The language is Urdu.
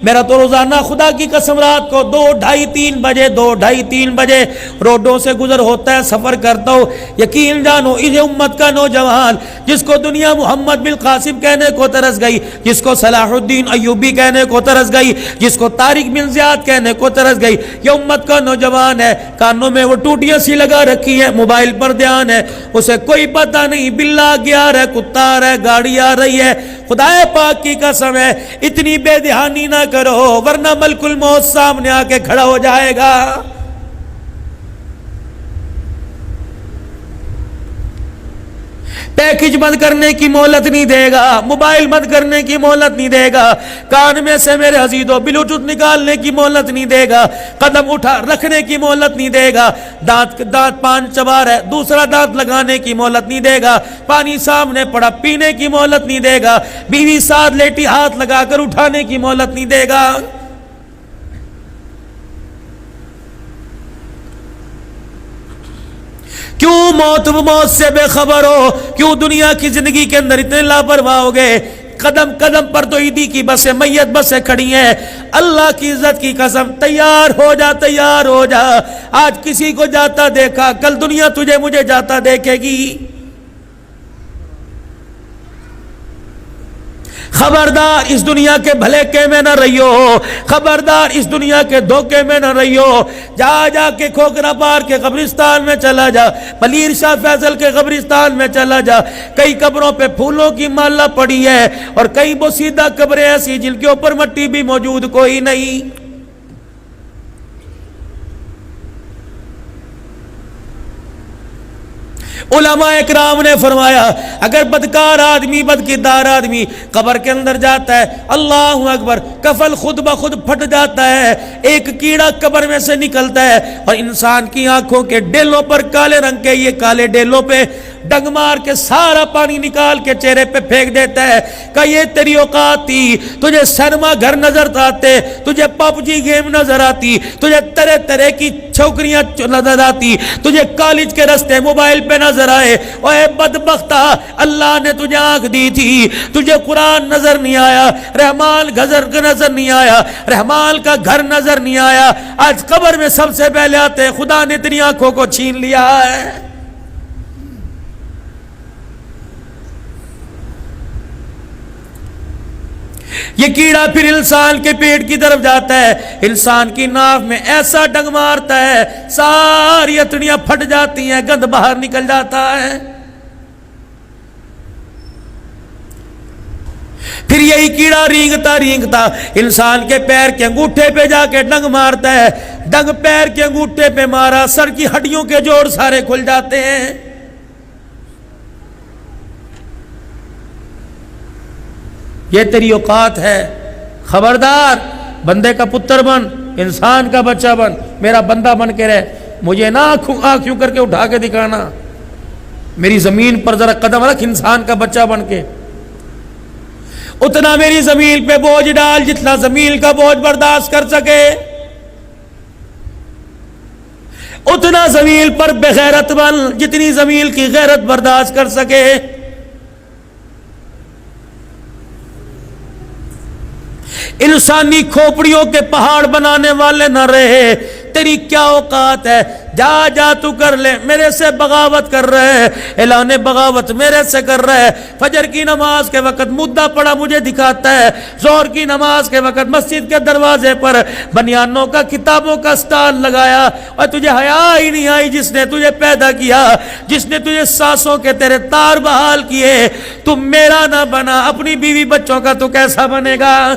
میرا تو روزانہ خدا کی قسم رات کو 2:30 بجے روڈوں سے گزر ہوتا ہے، سفر کرتا ہوں۔ یقین جانو اس امت کا نوجوان جس کو دنیا محمد بن قاسم کہنے کو ترس گئی، جس کو صلاح الدین ایوبی کہنے کو ترس گئی، جس کو طارق بن زیاد کہنے کو ترس گئی، یہ امت کا نوجوان ہے۔ کانوں میں وہ ٹوٹیاں سی لگا رکھی ہیں، موبائل پر دھیان ہے، اسے کوئی پتہ نہیں بلا گیا ہے، کتا آ رہا ہے، گاڑی آ رہی ہے۔ خدا پاک کی قسم ہے اتنی بے دھیانی نہ کرو ورنہ ملک الموت سامنے آ کے کھڑا ہو جائے گا۔ پیکج بند کرنے کی مہلت نہیں دے گا، موبائل بند کرنے کی مہلت نہیں دے گا، کان میں سے میرے عزیزو بلوٹوتھ نکالنے کی مہلت نہیں دے گا، قدم اٹھا رکھنے کی مہلت نہیں دے گا، دانت پان چبا رہا ہے دوسرا دانت لگانے کی مہلت نہیں دے گا، پانی سامنے پڑا پینے کی مہلت نہیں دے گا، بیوی ساتھ لیٹی ہاتھ لگا کر اٹھانے کی مہلت نہیں دے گا۔ کیوں موت سے بے خبر ہو؟ کیوں دنیا کی زندگی کے اندر اتنے لاپرواہ ہو گئے؟ قدم قدم پر تو عیدی کی بسیں میت بسیں کھڑی ہیں۔ اللہ کی عزت کی قسم تیار ہو جا، تیار ہو جا۔ آج کسی کو جاتا دیکھا کل دنیا تجھے مجھے جاتا دیکھے گی۔ خبردار اس دنیا کے بھلے کے میں نہ رہیو، خبردار اس دنیا کے دھوکے میں نہ رہیو۔ جا کے کھوکرا پار کے قبرستان میں چلا جا، پلیر شاہ فیصل کے قبرستان میں چلا جا، کئی قبروں پہ پھولوں کی مالا پڑی ہے اور کئی بوسیدہ قبریں ایسی جن کے اوپر مٹی بھی موجود کوئی نہیں۔ علماء اکرام نے فرمایا اگر بدکار آدمی بدکردار آدمی قبر کے اندر جاتا ہے، اللہ اکبر، کفن خود بخود پھٹ جاتا ہے، ایک کیڑا قبر میں سے نکلتا ہے اور انسان کی آنکھوں کے ڈیلوں پر کالے رنگ کے یہ کالے ڈیلوں پہ ڈنگ مار کے سارا پانی نکال کے چہرے پہ پھینک دیتا ہے کہ یہ تیری اوقات تھی، تجھے سینما گھر نظر آتے، تجھے پب جی گیم نظر آتی، تجھے طرح طرح کی چھوکریاں نظر آتی، تجھے کالج کے رستے موبائل پہ نظر آئے، اے بدبختہ اللہ نے تجھے آنکھ دی تھی، تجھے قرآن نظر نہیں آیا، رحمان گھر نظر نہیں آیا، رحمان کا گھر نظر نہیں آیا، آج قبر میں سب سے پہلے آتے خدا نے تیری آنکھوں کو چھین لیا ہے۔ یہ کیڑا پھر انسان کے پیٹ کی طرف جاتا ہے، انسان کی ناف میں ایسا ڈنگ مارتا ہے ساری اتڑیاں پھٹ جاتی ہیں، گند باہر نکل جاتا ہے۔ پھر یہی کیڑا رینگتا انسان کے پیر کے انگوٹھے پہ جا کے ڈنگ مارتا ہے، ڈنگ پیر کے انگوٹھے پہ مارا، سر کی ہڈیوں کے جوڑ سارے کھل جاتے ہیں۔ یہ تیری اوقات ہے، خبردار بندے کا پتر بن، انسان کا بچہ بن، میرا بندہ بن کے رہ، مجھے نہ آنکھوں کر کے اٹھا کے دکھانا، میری زمین پر ذرا قدم رکھ انسان کا بچہ بن کے، اتنا میری زمین پہ بوجھ ڈال جتنا زمین کا بوجھ برداشت کر سکے، اتنا زمین پر بغیرت بن جتنی زمین کی غیرت برداشت کر سکے۔ انسانی کھوپڑیوں کے پہاڑ بنانے والے نہ رہے، تیری کیا اوقات ہے؟ جا تو کر لے، میرے سے بغاوت کر رہے ہیں، اعلان بغاوت میرے سے کر رہے ہیں، فجر کی نماز کے وقت مدعا پڑا مجھے دکھاتا ہے، ظہر کی نماز کے وقت مسجد کے دروازے پر بنیانوں کا کتابوں کا سٹال لگایا، اور تجھے حیا ہی نہیں آئی جس نے تجھے پیدا کیا، جس نے تجھے سانسوں کے تیرے تار بحال کیے، تم میرا نہ بنا اپنی بیوی بچوں کا تو کیسا بنے گا؟